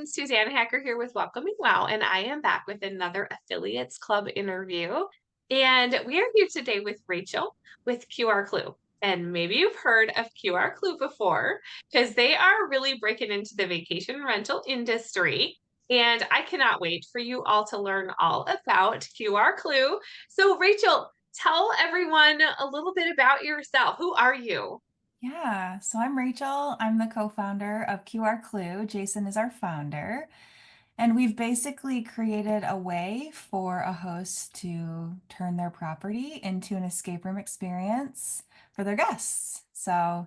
everyone. Suzanne Hacker here with Welcoming Wow, and I am back with another Affiliates Club interview. And we are here today with Rachel with QR Clue. And maybe you've heard of QR Clue before because they are really breaking into the vacation rental industry. And I cannot wait for you all to learn all about QR Clue. So, Rachel, tell everyone a little bit about yourself. Who are you? Yeah, so I'm Rachel. I'm the co-founder of QR Clue. Jason is our founder. And we've basically created a way for a host to turn their property into an escape room experience for their guests. So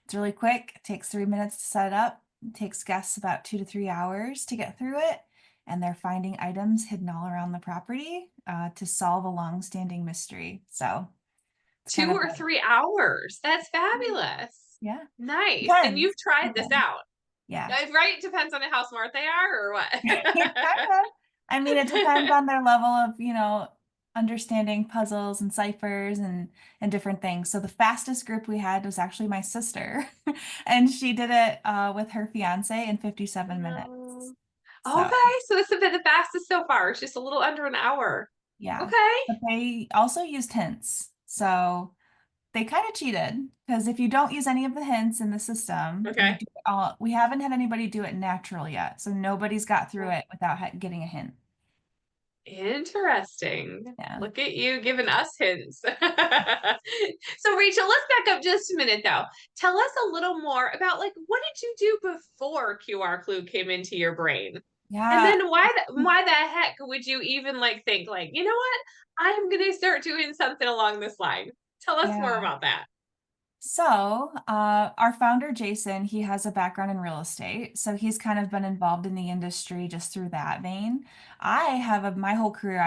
it's really quick. It takes 3 minutes to set it up. It takes guests about 2 to 3 hours to get through it. And they're finding items hidden all around the property to solve a long-standing mystery. So it's kind Two of, or 3 hours. That's a- fabulous. yeah, Nice. And you've depends. tried this Depends. out, Yeah. right? Depends on how smart they are or what. Kind of. I mean, it depends on their level of, understanding puzzles and ciphers and different things. So the fastest group we had was actually my sister, and she did it with her fiance in 57 minutes. No. So Okay, so this has been the fastest so far. It's just a little under an hour. yeah, Okay. but they also used hints. So they kind of cheated because if you don't use any of the hints in the system and you Okay. do it all, we haven't had anybody do it natural yet. So nobody's got through it without getting a hint. Interesting. Yeah. Look at you giving us hints. So Rachel, let's back up just a minute though. Tell us a little more about like what did you do before QR Clue came into your brain? And Yeah. then why the heck would you even like think like, you know what? I'm gonna start doing something along this line. Tell us more Yeah. about that. So, our founder, Jason, he has a background in real estate. So he's kind of been involved in the industry just through that vein. My whole career,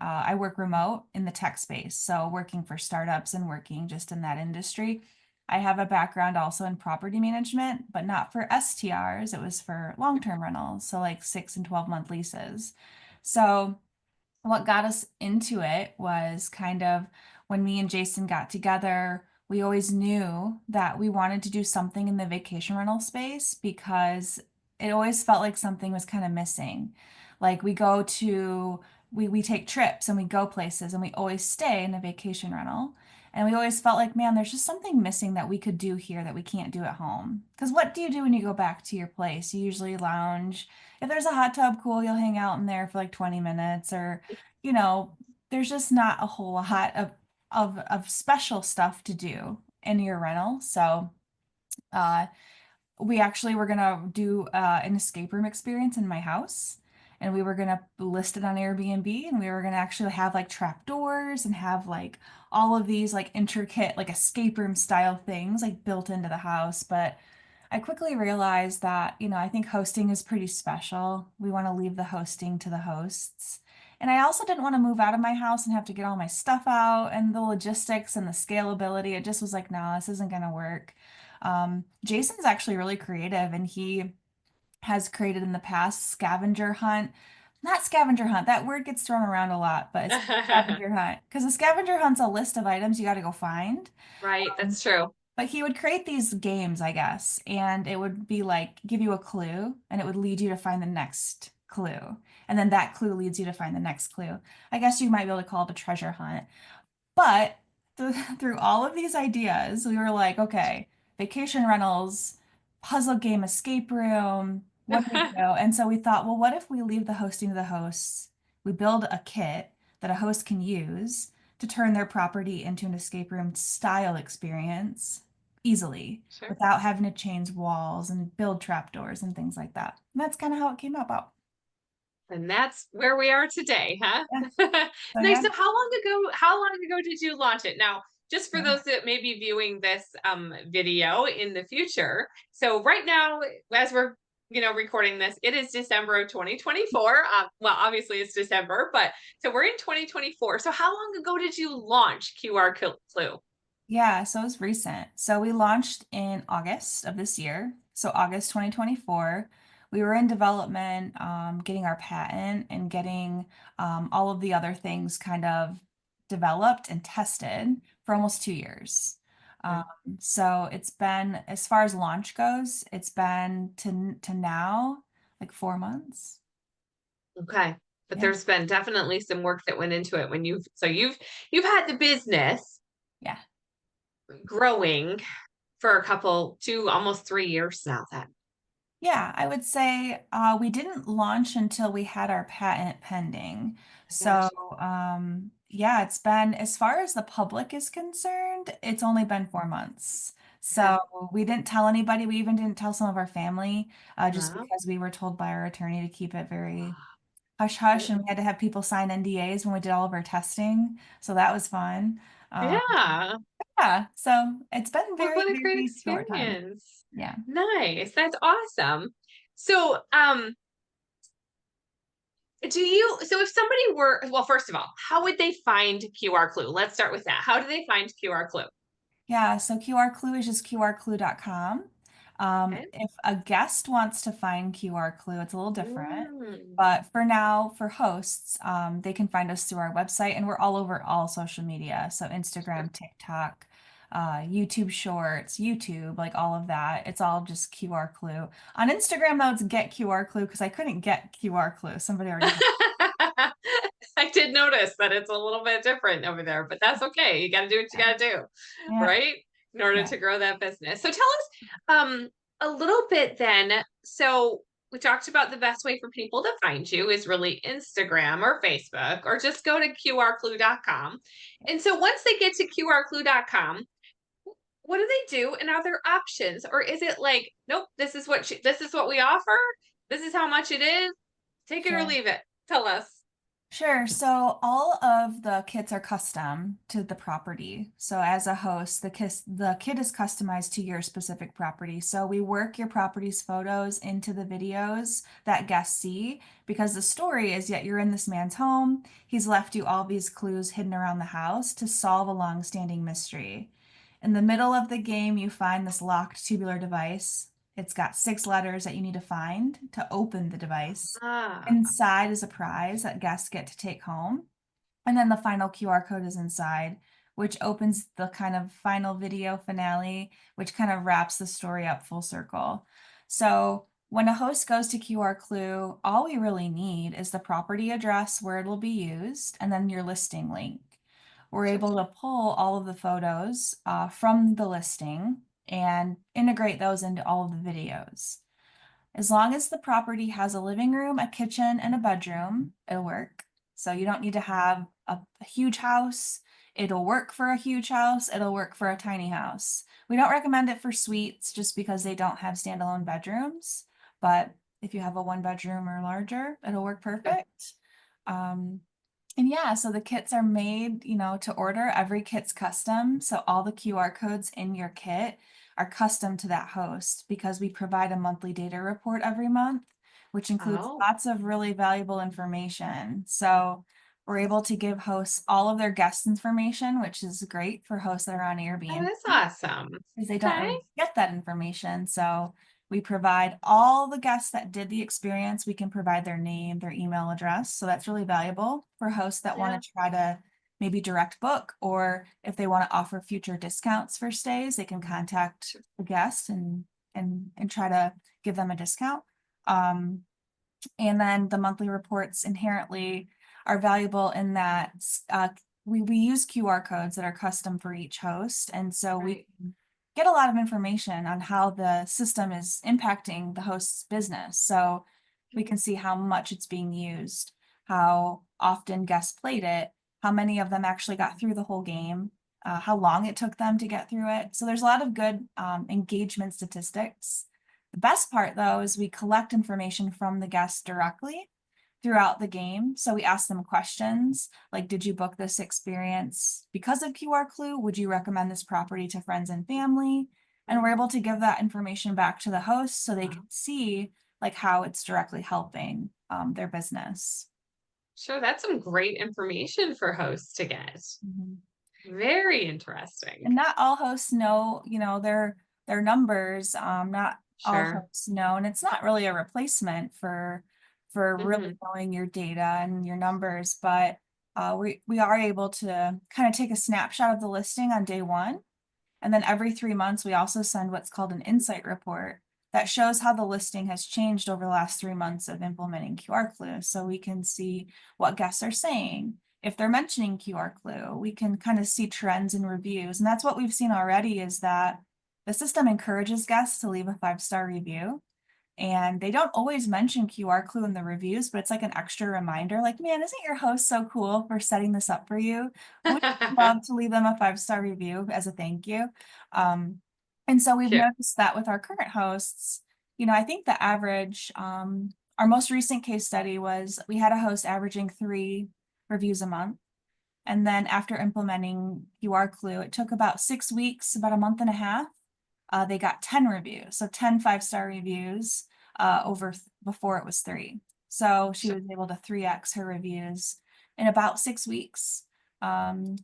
I work remote in the tech space. So working for startups and working just in that industry. I have a background also in property management, but not for STRs. It was for long-term rentals. So like 6 and 12 month leases. So what got us into it was kind of when me and Jason got together, we always knew that we wanted to do something in the vacation rental space because it always felt like something was kind of missing. Like we take trips and we go places and we always stay in a vacation rental. And we always felt like, man, there's just something missing that we could do here that we can't do at home. Because what do you do when you go back to your place? You usually lounge. If there's a hot tub, cool, you'll hang out in there for like 20 minutes or you know, there's just not a whole lot of special stuff to do in your rental. So uh, we actually were gonna do an escape room experience in my house, and we were gonna list it on Airbnb, and we were gonna actually have like trap doors and have like all of these like intricate like escape room style things like built into the house. But I quickly realized that, I think hosting is pretty special. We want to leave the hosting to the hosts. And I also didn't want to move out of my house and have to get all my stuff out and the logistics and the scalability. It just was like, no, this isn't going to work. Jason's actually really creative and he has created in the past scavenger hunt. Not scavenger hunt, that word gets thrown around a lot, but it's scavenger hunt. Because a scavenger hunt's a list of items you got to go find. Right, Um, that's true. but he would create these games, I guess, and it would be like give you a clue and it would lead you to find the next clue. And then that clue leads you to find the next clue. I guess you might be able to call it a treasure hunt. But through all of these ideas, we were like, okay, vacation rentals, puzzle game escape room, what do we do? And so we thought, well, what if we leave the hosting to the hosts? We build a kit that a host can use to turn their property into an escape room style experience easily Sure. without having to change walls and build trapdoors and things like that. And that's kind of how it came about. And that's where we are today, huh? Yeah. So Nice. yeah, So how long ago did you launch it? Now, just for yeah, those that may be viewing this video in the future. So right now, as we're recording this, it is December of 2024. Well, obviously it's December, but so we're in 2024. So how long ago did you launch QR Clue? yeah. So it's recent. So we launched in August of this year. So August 2024. We were in development, getting our patent and getting all of the other things kind of developed and tested for almost 2 years. Um, so it's been, as far as launch goes, it's been to now like 4 months. Okay. But Yeah. there's been definitely some work that went into it when you've had the business Yeah. growing for a couple, 2, almost 3 years now then. Yeah, I would say we didn't launch until we had our patent pending. So, Gotcha. yeah, it's been, as far as the public is concerned, it's only been 4 months. Okay. So we didn't tell anybody. We even didn't tell some of our family, just Well, because we were told by our attorney to keep it very hush hush, and we had to have people sign NDAs when we did all of our testing. So that was fun. Um, yeah. yeah, so it's been Well, very, what a great very short time. experience. Yeah. Nice. That's awesome. So, so if somebody were, well, first of all, how would they find QR Clue? Let's start with that. How do they find QR Clue? Yeah, so QR Clue is just qrclue.com. Okay. If a guest wants to find QR Clue, it's a little different. Mm, But for now, for hosts, they can find us through our website, and we're all over all social media. So sure. Instagram, TikTok, YouTube Shorts, YouTube, like all of that. It's all just QR Clue. On Instagram, though, it's Get QR Clue because I couldn't get QR Clue. Somebody already had. I did notice that it's a little bit different over there, but that's okay. You got to do what you got to do, Yeah. right? In order Yeah. to grow that business. So tell us a little bit then. So we talked about the best way for people to find you is really Instagram or Facebook or just go to qrclue.com. And so once they get to qrclue.com, what do they do? And are there options? Or is it like, nope, this is what we offer. This is how much it is. Take it or Sure. leave it. Tell us. Sure. So all of the kits are custom to the property. So as a host, the kit is customized to your specific property. So we work your property's photos into the videos that guests see because the story is yet you're in this man's home. He's left you all these clues hidden around the house to solve a long-standing mystery. In the middle of the game, you find this locked tubular device. It's got 6 letters that you need to find to open the device. Ah, Inside is a prize that guests get to take home. And then the final QR code is inside, which opens the kind of final video finale, which kind of wraps the story up full circle. So when a host goes to QR Clue, all we really need is the property address where it'll be used and then your listing link. We're sure. able to pull all of the photos from the listing and integrate those into all of the videos. As long as the property has a living room, a kitchen, and a bedroom, it'll work. So you don't need to have a huge house. It'll work for a huge house. It'll work for a tiny house. We don't recommend it for suites just because they don't have standalone bedrooms. But if you have a 1 bedroom or larger, it'll work Okay. perfect. Um, and yeah, so the kits are made, to order. Every kit's custom. So all the QR codes in your kit are custom to that host because we provide a monthly data report every month, which includes Oh, lots of really valuable information. So we're able to give hosts all of their guest information, which is great for hosts that are on oh, Airbnb that's awesome. because they don't Okay. really get that information. So we provide all the guests that did the experience. We can provide their name, their email address. So that's really valuable for hosts that Yeah. want to try to maybe direct book, or if they want to offer future discounts for stays, they can contact the guest and try to give them a discount. Um, and then the monthly reports inherently are valuable in that we use QR codes that are custom for each host. And so we Right. get a lot of information on how the system is impacting the host's business. So we can see how much it's being used, how often guests played it, how many of them actually got through the whole game, how long it took them to get through it. So there's a lot of good engagement statistics. The best part, though, is we collect information from the guests directly throughout the game. So we ask them questions like, did you book this experience because of QR Clue? Would you recommend this property to friends and family? And we're able to give that information back to the host so they Wow. can see like how it's directly helping their business. Sure, that's some great information for hosts to get. Mhm. Very interesting. And not all hosts know, their numbers. Not all Sure. hosts know, and it's not really a replacement for really Hmm. knowing your data and your numbers, but we are able to kind of take a snapshot of the listing on day one, and then every 3 months we also send what's called an insight report. that shows how the listing has changed over the last 3 months of implementing QR Clue. So we can see what guests are saying. If they're mentioning QR Clue, we can kind of see trends in reviews. And that's what we've seen already, is that the system encourages guests to leave a 5-star review. And they don't always mention QR Clue in the reviews, but it's like an extra reminder, like, man, isn't your host so cool for setting this up for you? Would love to leave them a 5-star review as a thank you. And so we've Cute. noticed that with our current hosts, I think the average, our most recent case study was we had a host averaging 3 reviews a month. And then after implementing QR Clue, it took about 6 weeks, about a month and a half. They got 10 reviews, so 10 5-star reviews before it was 3. So she Sure. was able to 3x her reviews in about 6 weeks. And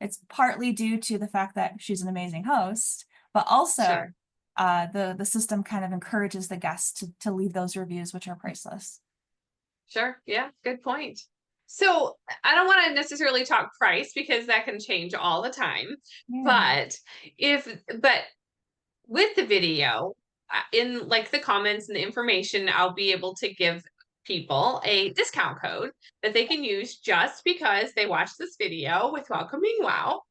it's partly due to the fact that she's an amazing host, but also Sure. the system kind of encourages the guests to leave those reviews, which are priceless. Sure. Yeah, good point. So I don't want to necessarily talk price because that can change all the time. Yeah. But but with the video, in like the comments and the information, I'll be able to give people a discount code that they can use just because they watched this video with Welcoming Wow.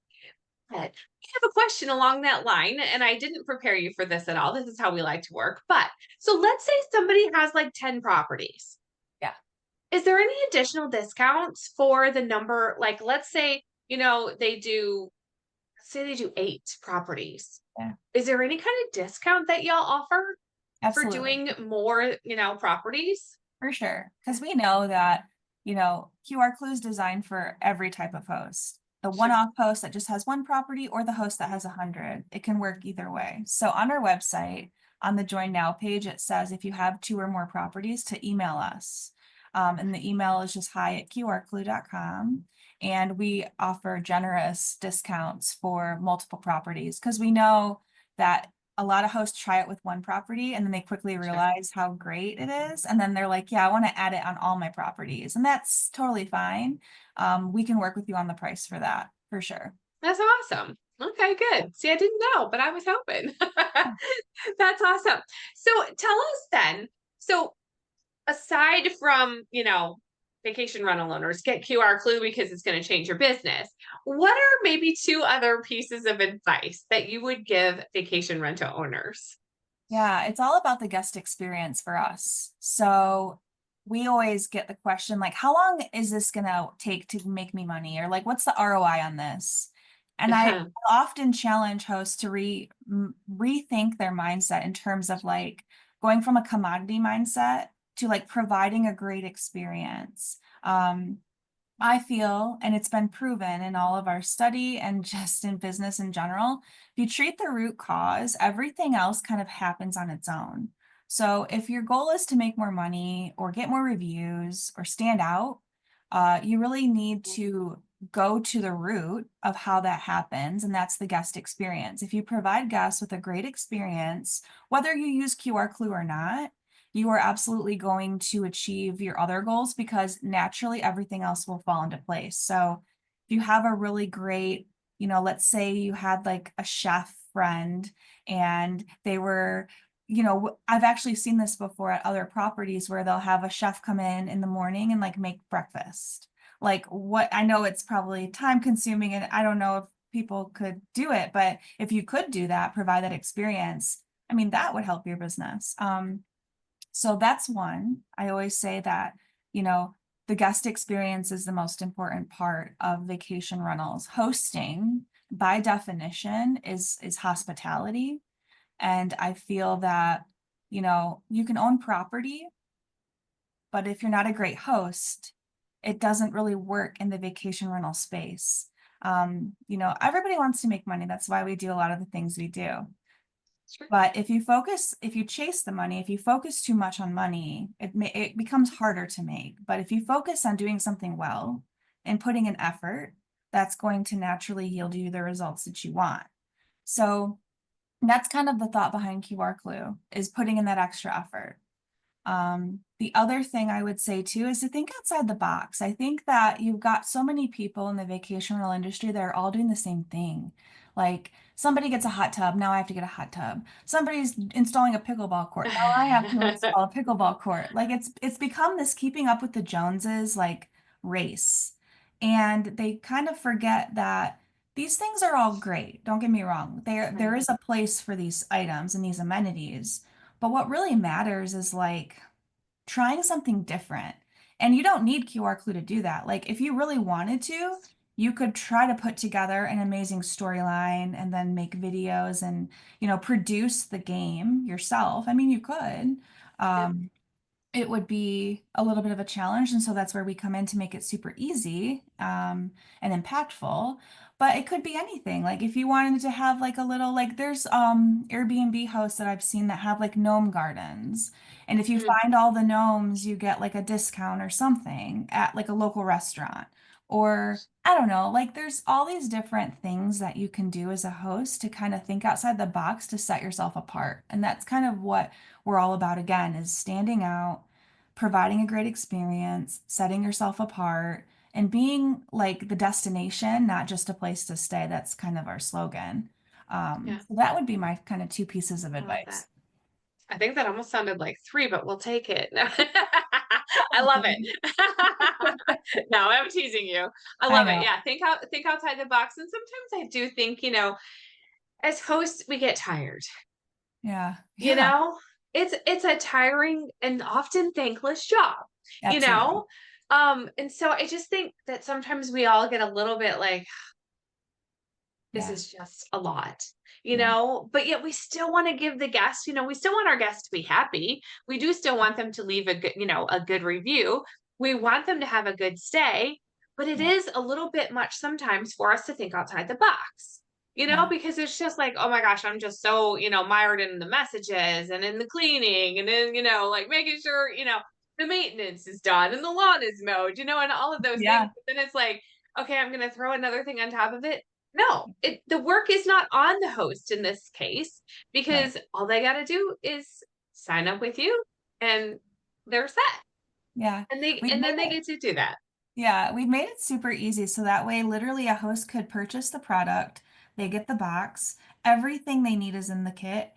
But I have a question along that line, and I didn't prepare you for this at all. This is how we like to work. But so let's say somebody has like 10 properties. Yeah. Is there any additional discounts for the number? Like, let's say, say they do 8 properties. Yeah, Is there any kind of discount that y'all offer for absolutely. doing more, properties? For sure. Because we know that, QR Clue is designed for every type of host. The Sure. one-off host that just has one property, or the host that has 100. It can work either way. So on our website, on the Join Now page, it says if you have 2 or more properties to email us. And the email is just hi@qrclue.com. And we offer generous discounts for multiple properties because we know that a lot of hosts try it with one property and then they quickly Sure. realize how great it is. And then they're like, yeah, I want to add it on all my properties. And that's totally fine. We can work with you on the price for that, for sure. That's awesome. Okay, good. See, I didn't know, but I was hoping. That's awesome. So tell us then. So aside from, vacation rental owners, get QR Clue because it's going to change your business. What are maybe 2 other pieces of advice that you would give vacation rental owners? Yeah, it's all about the guest experience for us. So we always get the question, like, how long is this going to take to make me money? Or like, what's the ROI on this? And I often challenge hosts to rethink their mindset in terms of like going from a commodity mindset to like providing a great experience. I feel, and it's been proven in all of our study and just in business in general, if you treat the root cause, everything else kind of happens on its own. So if your goal is to make more money or get more reviews or stand out, you really need to go to the root of how that happens, and that's the guest experience. If you provide guests with a great experience, whether you use QR Clue or not, you are absolutely going to achieve your other goals because naturally everything else will fall into place. So if you have a really great, let's say you had like a chef friend and they were, I've actually seen this before at other properties where they'll have a chef come in the morning and like make breakfast. Like, what I know it's probably time consuming and I don't know if people could do it, but if you could do that, provide that experience, I mean, that would help your business. So that's one. I always say that, the guest experience is the most important part of vacation rentals. Hosting, by definition, is hospitality. And I feel that, you can own property, but if you're not a great host, it doesn't really work in the vacation rental space. Everybody wants to make money. That's why we do a lot of the things we do. Sure. But if you chase the money, if you focus too much on money, it becomes harder to make. But if you focus on doing something well and putting in effort, that's going to naturally yield you the results that you want. So that's kind of the thought behind QR Clue, is putting in that extra effort. The other thing I would say too is to think outside the box. I think that you've got so many people in the vacation rental industry that are all doing the same thing. Like somebody gets a hot tub, now I have to get a hot tub. Somebody's installing a pickleball court, now I have to install a pickleball court. Like it's become this keeping up with the Joneses like race. And they kind of forget that these things are all great. Don't get me wrong. There Right. is a place for these items and these amenities. But what really matters is like trying something different. And you don't need QR Clue to do that. Like if you really wanted to, you could try to put together an amazing storyline and then make videos and, produce the game yourself. I mean, you could. Yep. Um, it would be a little bit of a challenge. And so that's where we come in to make it super easy and impactful. But it could be anything. Like if you wanted to have like a little, like there's Airbnb hosts that I've seen that have like gnome gardens. And if you Mm, find all the gnomes, you get like a discount or something at like a local restaurant. Or I don't know, like there's all these different things that you can do as a host to kind of think outside the box to set yourself apart. And that's kind of what we're all about again is standing out, providing a great experience, setting yourself apart, and being like the destination, not just a place to stay. That's kind of our slogan. yeah, So that would be my kind of two pieces of I love that. advice. I think that almost sounded like three, but we'll take it. I love it. No, I'm teasing you. I I love it. know. Yeah, think outside the box. And sometimes I do think, as hosts, we get tired. Yeah. You Yeah. know, it's a tiring and often thankless job, you Absolutely. know? And so I just think that sometimes we all get a little bit like, this Yeah. is just a lot, Yeah. but yet we still want to give the guests, we still want our guests to be happy. We do still want them to leave a good review. We want them to have a good stay, but it Yeah. is a little bit much sometimes for us to think outside the box. Yeah. Because it's just like, oh my gosh, I'm just so, mired in the messages and in the cleaning and then, like making sure, the maintenance is done and the lawn is mowed, and all of those things. Yeah. But then it's like, okay, I'm going to throw another thing on top of it. No, the work is not on the host in this case Right. because all they got to do is sign up with you and they're set. Yeah. And they We've and made then they it. get to do that. Yeah, we've made it super easy. So that way, literally, a host could purchase the product, they get the box, everything they need is in the kit,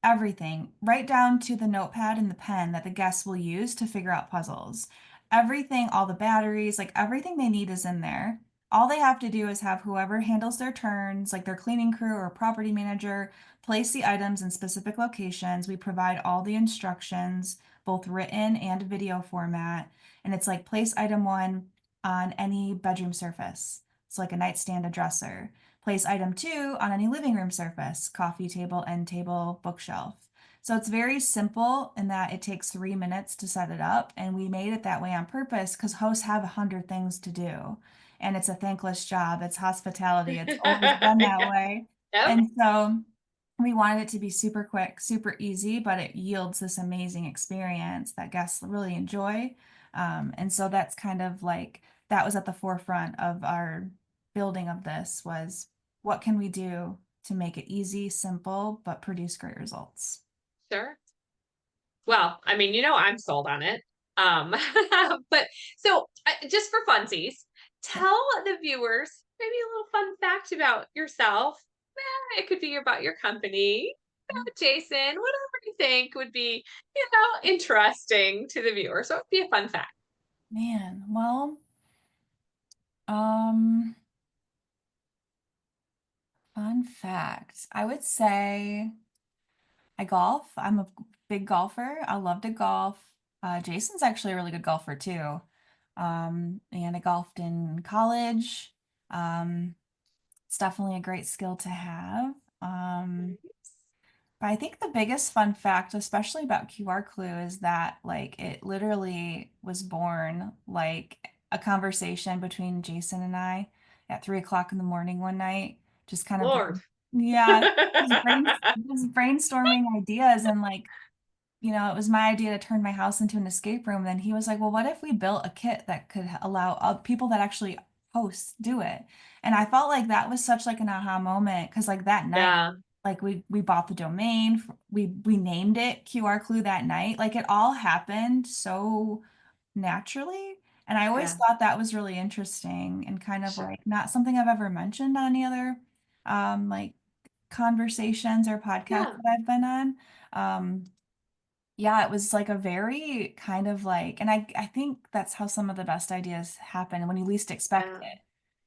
everything, right down to the notepad and the pen that the guests will use to figure out puzzles. Everything, all the batteries, like everything they need is in there. All they have to do is have whoever handles their turns, like their cleaning crew or property manager, place the items in specific locations. We provide all the instructions, both written and video format. And it's like place item one on any bedroom surface. So like a nightstand, a dresser. Place item two on any living room surface, coffee table, end table, bookshelf. So it's very simple in that it takes 3 minutes to set it up. And we made it that way on purpose because hosts have 100 things to do. And it's a thankless job. It's hospitality. It's always been that Yeah. way. Yep. And so we wanted it to be super quick, super easy, but it yields this amazing experience that guests really enjoy. And so that's kind of like that was at the forefront of our building of this was what can we do to make it easy, simple, but produce great results? Sure. Well, I mean, I'm sold on it. But so just for funsies, Yeah. tell the viewers maybe a little fun fact about yourself. It could be about your company, about Jason, whatever you think would be, interesting to the viewer. So it'd be a fun fact. Man, well, um, fun fact. I would say I golf. I'm a big golfer. I love to golf. Jason's actually a really good golfer too. And I golfed in college. Um, it's definitely a great skill to have. But I think the biggest fun fact, especially about QR Clue, is that like it literally was born like a conversation between Jason and I at 3 o'clock in the morning one night. Just kind of, Lord. yeah, just brainstorming ideas and like, it was my idea to turn my house into an escape room. Then he was like, well, what if we built a kit that could allow people that actually host do it? And I felt like that was such like an aha moment because like that night Yeah. like we bought the domain, we named it QR Clue that night. Like it all happened so naturally. And I always Yeah, thought that was really interesting and kind of sure. like not something I've ever mentioned on any other like conversations or podcasts Yeah, that I've been on. Um, yeah, it was like a very kind of like, and I think that's how some of the best ideas happen when you least expect yeah, it.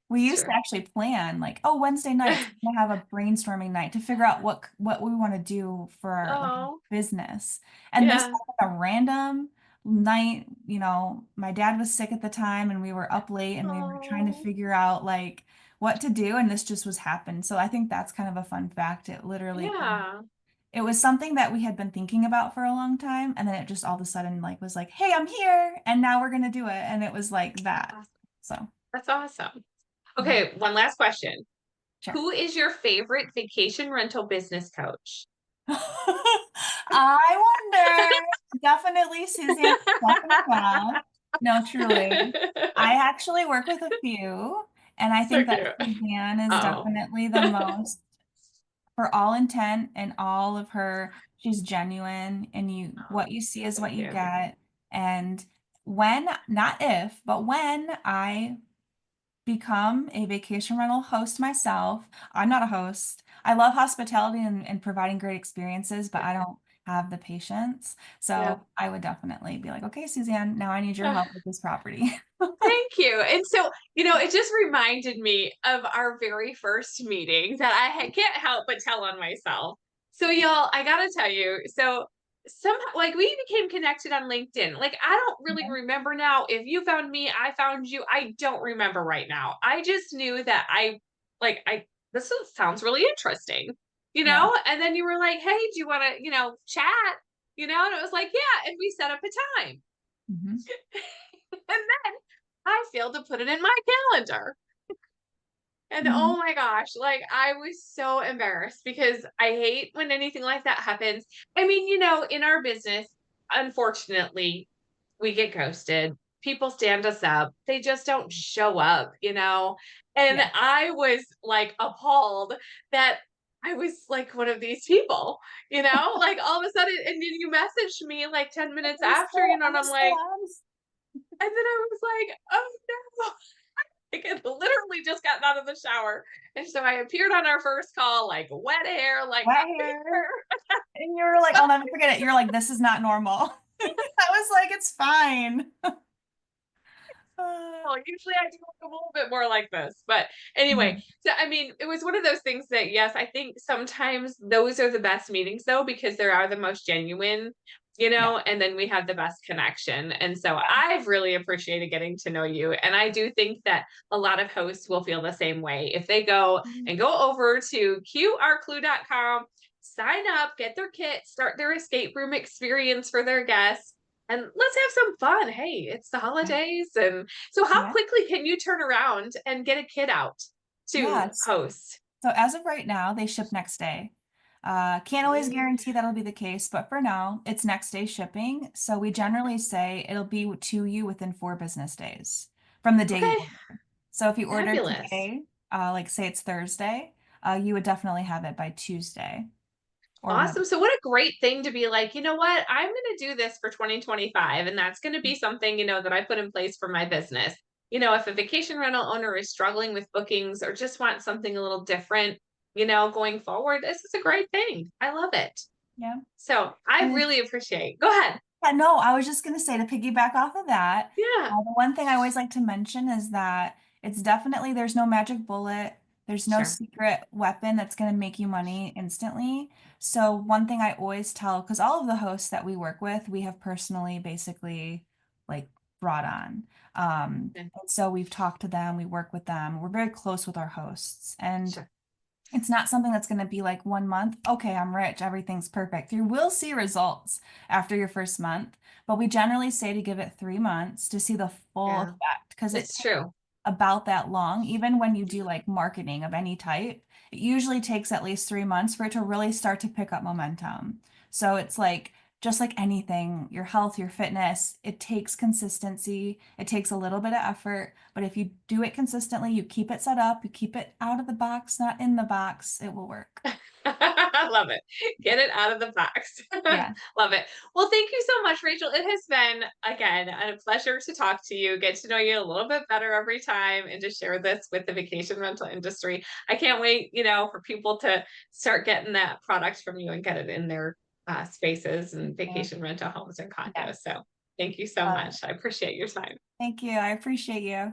We used to sure. actually plan like, oh, Wednesday nights, we're gonna have a brainstorming night to figure out what we want to do for our like Oh, business. And this yeah. was a random night, my dad was sick at the time and we were up late and we were trying to Oh, figure out like what to do and this just was happened. So I think that's kind of a fun fact. yeah. It was something that we had been thinking about for a long time and then it just all of a sudden like was like, "Hey, I'm here and now we're gonna do it." And it was like that. Awesome. So, That's awesome. yeah, Okay, one last question. sure. Who is your favorite vacation rental business coach? I wonder. Definitely Suzanne Hacker. No, truly. I actually work with a few, and I So think that cute. Suzanne is Oh. definitely the most, for all intent and all of her, she's genuine, and Oh, what you see is what thank you you. get. And when, not if, but when I become a vacation rental host myself. I'm not a host. I love hospitality and providing great experiences, but I don't have the patience. Yeah. So I would definitely be like, okay, Suzanne, now I need your help with this property. Thank you. And so, it just reminded me of our very first meeting that can't help but tell on myself. So, y'all, I gotta tell you, so somehow, like, we became connected on LinkedIn. Like, I don't really Okay. remember now if you found me, I found you. I don't remember right now. I just knew that sounds really interesting, Yeah. And then you were like, hey, do you want to, chat? And it was like, yeah. And we set up a time. Hmm. And then I failed to put it in my calendar. And Hmm. oh my gosh, like I was so embarrassed because I hate when anything like that happens. I mean, in our business, unfortunately, we get ghosted. People stand us up. They just don't show up. And Yeah. I was like appalled that I was like one of these people, like all of a sudden, and then you messaged me like 10 minutes after, and I'm I'm so like, honest. and then I was like, oh no. Like, I had literally just gotten out of the shower. And so I appeared on our first call, like wet hair, like Wet I'm hair. here. And you were like, I'll never forget it. You're like, this is not normal. I was like, it's fine. Well, usually I do look a little bit more like this. But anyway, Mhm. so I mean, it was one of those things that, yes, I think sometimes those are the best meetings though, because they are the most genuine, Yeah. and then we have the best connection. And so Yeah. I've really appreciated getting to know you. And I do think that a lot of hosts will feel the same way if they go over to qrclue.com, sign up, get their kit, start their escape room experience for their guests. And let's have some fun. Hey, it's the holidays, and so how Yeah. quickly can you turn around and get a kid out to Yes. host? So as of right now, they ship next day. Can't always Mm, guarantee that'll be the case, but for now, it's next day shipping. So we generally say it'll be to you within 4 business days from the day you okay, order. So if you ordered fabulous. today, like say it's Thursday, you would definitely have it by Tuesday or Awesome. Wednesday. So what a great thing to be like, you know what? I'm going to do this for 2025 and that's going to be something, that I put in place for my business. If a vacation rental owner is struggling with bookings or just wants something a little different, going forward, this is a great thing. I love it. Yeah. So I And really appreciate. Go ahead. no, I was just going to say to piggyback off of that, Yeah, the one thing I always like to mention is that it's definitely, there's no magic bullet. There's no sure. secret weapon that's going to make you money instantly. So one thing I always tell, because all of the hosts that we work with, we have personally basically like brought on. Okay, And so we've talked to them, we work with them, we're very close with our hosts. And sure. it's not something that's going to be like 1 month. Okay, I'm rich. Everything's perfect. You will see results after your first month, but we generally say to give it 3 months to see the full Yeah, effect because it it's takes true. about that long. Even when you do like marketing of any type, it usually takes at least 3 months for it to really start to pick up momentum. So it's like just like anything, your health, your fitness, it takes consistency. It takes a little bit of effort, but if you do it consistently, you keep it set up, you keep it out of the box, not in the box, it will work. I love it. Get it out of the box. Yeah. Love it. Well, thank you so much, Rachel. It has been, again, a pleasure to talk to you, get to know you a little bit better every time, and to share this with the vacation rental industry. I can't wait, for people to start getting that product from you and get it in their spaces and Yeah. vacation rental homes and Yeah. condos. So thank you so Love it. much. I appreciate your time. Thank you. I appreciate you.